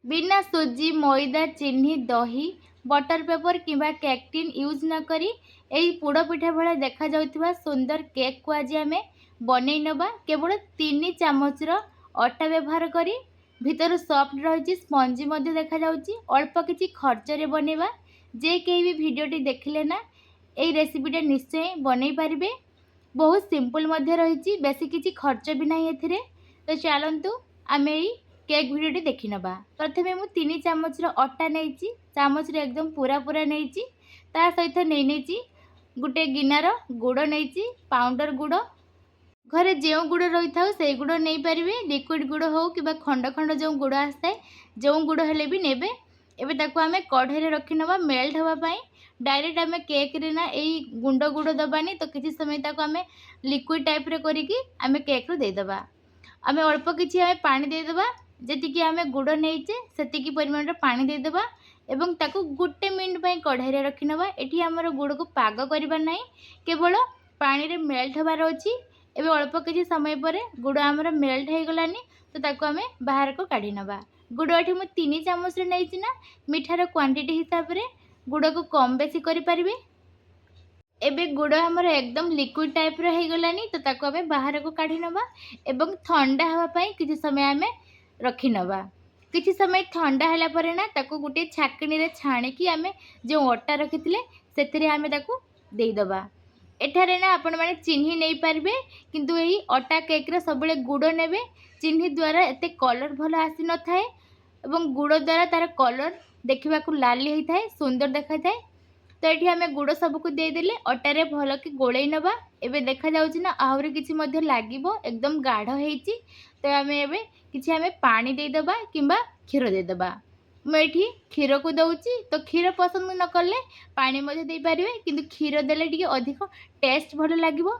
बिना सुजी मैदा चीनी दही बटर पेपर किंवा केक टिन यूज न करी एई पोड़ पिठा भला देखा जाउथिबा सुंदर केक को आज आमे बनै नबा। केवल 3 चामच रो अटा व्यवहार करी भीतर सॉफ्ट रही स्पंजी मध्य देखा जाउची। अल्प किछि खर्च रे बनेबा। जे केही भी वीडियोटी देखिले ना एई रेसिपीटा निश्चय बनै पारिबे। बहुत सिंपल मध्य रही, बेसी किछि खर्च भी नहीं एथिरे। तो चलंतु आमे एई केक वीडियोटी देखि नबा। प्रथमे मु 3 चामच रो अटा नेइची, चामच रे एकदम पूरा पूरा नेइची। ता सहित नेइची गुटे गिनार गुड़ नेइची, पाउडर गुड़। घरे जो गुड़ रही था से गुड़ नहीं पारे, लिक्विड गुड़ हो कि खंड खंड जो गुड़ आसता है जो गुड़ हेले भी नेबे। एबे ताको आमे कढ़ाई रखी नबा मेल्ट होगा। डायरेक्ट आमे केक रे ना एई गुंड गुड़ दबानी, तो किसी समय ताको आमे लिक्विड टाइप रे करिकी आमे केक रो दे दबा। आमे अल्प किछि आमे पानी दे दबा, जेतिकी आमे गुड़ नेइचे सेतिकी परिमाण रे पानी दे दबा एवं ताको गुटे मिनिट पई कढ़ाई रे रखी नबा। एठी हमर गुड़ को पाग करबा नाही, केवल पानी रे मेल्ट होबार अछि। एबे अल्प किछि समय पर गुड़ आमर मेल्ट हो गलानी, तो ताको आमे बाहर को काढी नबा। गुड़ एठी मु 3 चामच रे नेइची ना, मिठार क्वांटिटी हिसाब रे गुड़ को कम बेसी करि परिबे। एबे गुड़ आमर एकदम लिक्विड टाइप रो हो गलानी, तो ताको आमे बाहर को काढी नबा एवं ठंडा हवा पई किछि समय आमे रखी नबा। किछि समय ठंडा हला परे ना ताको गुटे छाकनी रे छाणी की आमे जो अटा रखिथिले सेथिरे आमे ताको देई दबा। एठारे ना आपण माने चिन्ही नहीं पारबे, किंतु एही अटा केक रे सबले गुड़ नेबे। चिन्ही द्वारा एते कलर भल आसी न थाए एवं गुड़ द्वारा तार कलर देखिबा को लाली होई थाए, सुंदर देखा थाए। तो ये आम गुड़ सबको देदेले अटारे भल कि गोलई नबा। एबे देखा जाउची ना आहुरी किछि मध्य लागिबो, एकदम गाढ़ हेइची। तो आम एबे किछि आम पानी दे दबा किंबा क्षीर दे दबा। मैं क्षीर को दउची, तो क्षीर पसंद न कले पानी मध्य दे पारिबे, किंतु क्षीर देले टिके अधिक टेस्ट भल लागिबो।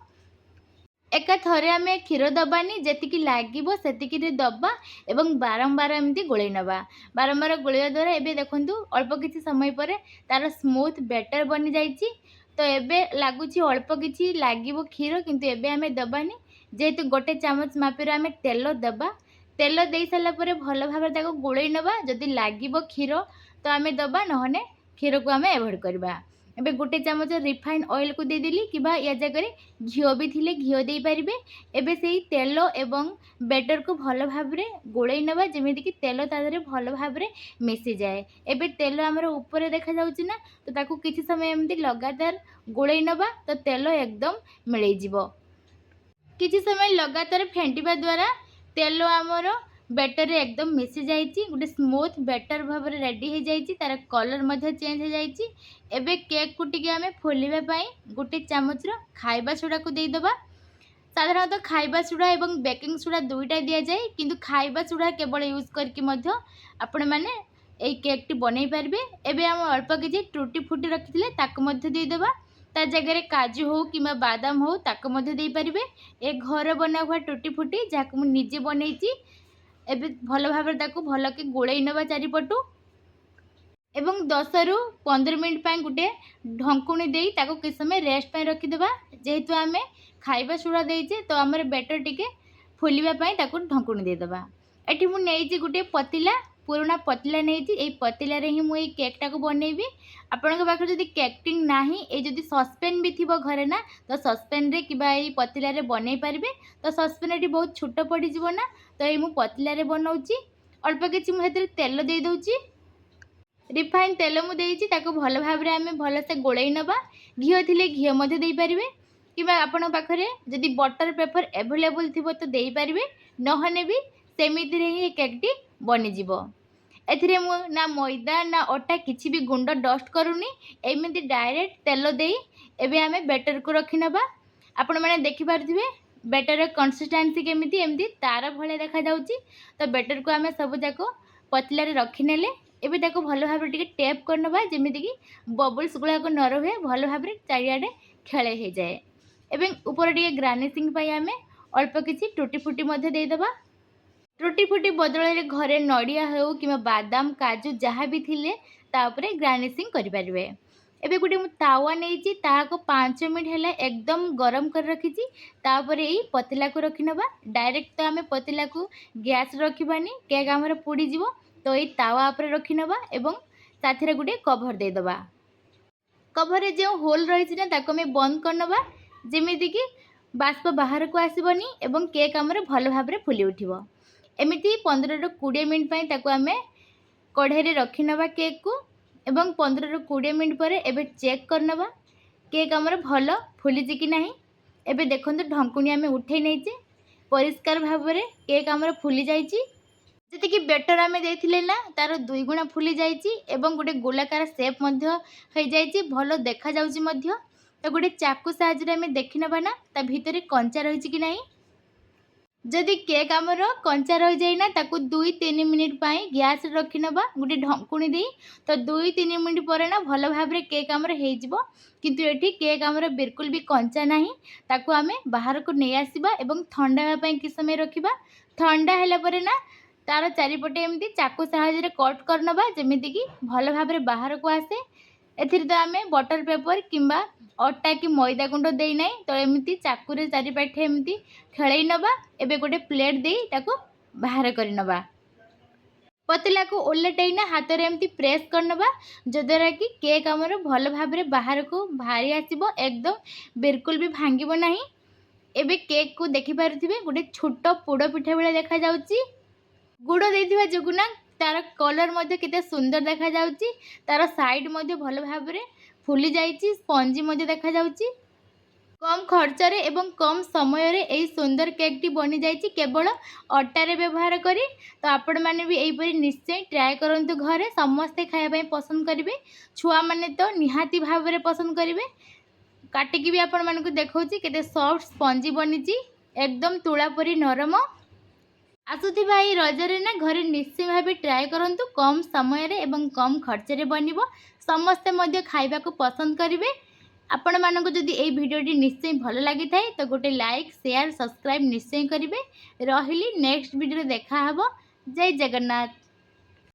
एका थरे आमे क्षीर दबानी, जेतिकी लागिबो सेतिकी रे दबा एवं बारंबार एमती गोळेई नबा। बारंबार गोळेया द्वारा एबे देखंतु अल्प किछि समय परे तार स्मूथ बैटर बनि जाईची। तो एबे लागुची अल्प किछि लागिबो क्षीर, किंतु एबे आमे दबानी। जेहेतु गोटे चामच मापेर आमे तेल दबा। तेल देई साला परे भल भाबरे ताको गोळेई नबा। जदि लागिबो क्षीर तो आमे दबा, नहने क्षीर को आमे अवॉइड करबा। एबे गोटे चामच रिफाइन ऑयल को दे देली, किबा या जगह घिओ भी थिले घिओ दे पारिबे। एबे सेही तेल एवं बैटर को भल भाबरे गोळेई नबा, जेमिति कि तेल तादरे भल भाबरे मिसी जाए। एबे तेल हमर ऊपर देखा जाउची ना, तो ताकू किछि समय एमती लगातार गोळेई नबा, तो तेल एकदम मिलई जिवो। किछि समय लगातार फेंटिबा द्वारा तेल आमर बैटर रे एकदम मिसी जाइछि, गोटे स्मूथ बैटर भाव रेडी हो जाइछि। तार कलर मध्य चेंज हो जाइछि। एबे केक को टिके आमे फुलिबा पई गोटे चामच रो खाइबा सोडा को देई दबा। साधारणतः खाइबा सोडा एवं बेकिंग सोडा दुईटा दिया जाए, किंतु खाइबा सोडा केवल यूज करके मध्य आपण माने एई केक टी बनै पारबे। एबे हम अल्प किछि टूटी फूटी रखिथिले ताको मध्य देई दबा। ता जगह रे काजू हो किंबा बादाम हो ताको मध्य देई पारिबे। ए घर बना हुआ टूटी फूटी जाको मु निजे बनैछि। एबे भल भाबरे ताको भल के गोळेई नबा चारिपटू एवं 10 रु 15 मिनिट पई गुटे ढंकुणी देई ताको किछ समय रेस्ट पई रखि देबा। जेहेतु आमे खाइबा सोडा देइछे, तो हमर बैटर टिके फुलिबा पई ताको ढंकुणी दे देबा। एठी मु नेइछि गुटे पतिला, पुराना पतिला नेइछि। एई पतिला रे ही मु एई केक टाको बनेइबी। आपनक पाखरे जदि केक टिन नाही, ए जदि सस्पेन भी थिबो घरे ना, तो सस्पेन रे किबा एई पतिला रे बनेइ पारिबे। तो सस्पेन एठी बहुत छोट पड़ी जिवो ना, तो एई मु पतिला रे बनौछि। अल्प किछि मु हेतरे तेल देई दउछि। रिफाइन तेल मु देइछि, ताको भल भाबरे आमे भल से गोळेई नबा। घिओ थिले घिओ मधे देई पारिबे, किबा आपन पाखरे जदि बटर पेपर अवेलेबल थिबो तो देई पारिबे, नहने भी सेमिति रे ही केक टी बनि जिवो। एथिरे मु ना मैदा ना अटा किछि भी गुंड डस्ट करूनी, एमिति डायरेक्ट तेल देई एबे आमे बैटर को रखि नबा। आपण माने देखि पारथिबे बैटर रे कंसिस्टेंसी केमिति एमिति तार भले देखा जाउची। तो बैटर को आमे सब जाको पतला रे रखि नेले एबे ताको भल भाबरे टिके टैप करनबा, जेमिति कि बबल्स गुला को न रहे, भल भाबरे चारियाडे खेळे हे जाए। एबे ऊपर टिके गार्निशिंग पई आमे अल्प किछि टूटी फूटी मध्य देई दबा। टूटी फूटी बदल रे घरे नडिया हो किंबा बादाम काजू जहाँ भी थिले ता उपरे गार्निशिंग करि पारिबे। एबे गुटे मु तावा नेइछि, ताको 5 मिनिट हेला एकदम गरम कर रखिछि। ता उपरे एई पतला को रखि नबा। डायरेक्ट तो आमे पतला को गैस रखिबानी, केक हमर पुडी जिवो। तो ये तावा उपरे रखी नबा एवं साथी गोटे कभर देदेबा। कभर जो होल रही ना ताको आम बंद करनबा जेमिति कि बाष्प बाहर को आसबनी एवं केक आमर भल भाव में फुली उठिबो। एमिति 15 ରୁ 20 मिनट पई ताको आमे कढ़ाई रखी नबा केक को एवं 15 ରୁ 20 मिनट पर एबे चेक करनबा केक आमर भल फुली कि नहीं। एबे देखंतु ढंकुणी आमे उठे नैचे परिष्कार भाव में केक आमर फुली जाइछि। जति कि बेटर आमे देथिले ना तार 2 गुणा फुली जाइछि एवं गोटे गोलाकार शेप मध्य हो जाइछि भल देखा जाउछि मध्य। तो गोटे चाकू साहाय्य आमे देखि नबा ना ता भितरे कंचा रहिछि कि नहीं। जदि केक आमर कंचा रही जाए ना ताकू 2-3 मिनिट पाई गैस रखी नबा गोटे ढंकुणी दे। तो 2-3 मिनिट पर ना भल भाव में केक आमर हो किंतु एठी केक आमर बिल्कुल भी कंचा नहीं। ताकू आमे बाहर को नहीं आसीबा एवं ठंडा होगा कि समय रखिबा। ठंडा हैला परे ना तार चारिपटे एमती चाकू साहाय्य कट करनबा जेमिति कि भल भाव में बाहर को आसे। एथिर तो आमे बटर पेपर किंबा अटा कि मैदा गुंड दे ना तो एमती चाकू चारिपाटे एमती खेल नबा। एबे गोटे प्लेट दे ताको बाहर कर नबा। पतला को ओलटेना हाथ में एमती प्रेस करनबा जद्वारा कि केक आमर भल भाव में बाहर को बाहरी आसीबो एकदम बिल्कुल भी भांगिबो नहीं। एबे केक को देखि पारुथिबे गोटे छोट पोड़ पिठा बेले देखा जाउची। गुड़ देथिबा जोगुना तार कलर मध्य केते सुंदर देखा जाउची। तार साइड मध्य भल भाव में फुली जाइची स्पंजी मध्य देखा जाउची। कम खर्चर एवं कम समय रे एई सुंदर केक टी बनी जाइची केवल अटारे व्यवहार करी। तो आपण माने भी एहीपरि निश्चय ट्राए करंतु घरे समस्ते खाया पई पसंद करिवे। छुआ माने तो निहाती भाव में पसंद करिवे। काटिकी भी आपण मानकु देखौची केते सॉफ्ट स्पंजी बनीची एकदम तुला परी नरम। आसुथिबा एई रजरे ना घरे निश्चय भाव ट्राए करंतु कम समय रे एवं कम खर्चरे बनिबो समस्ते मध्य खाइबा को पसंद करिवे। आपण मानकु जदि एई भिडियोटी निश्चय भल लागि थाए तो गोटे लाइक शेयर सब्सक्राइब निश्चय करिवे। रहिली नेक्स्ट वीडियो देखा हबो। जय जगन्नाथ।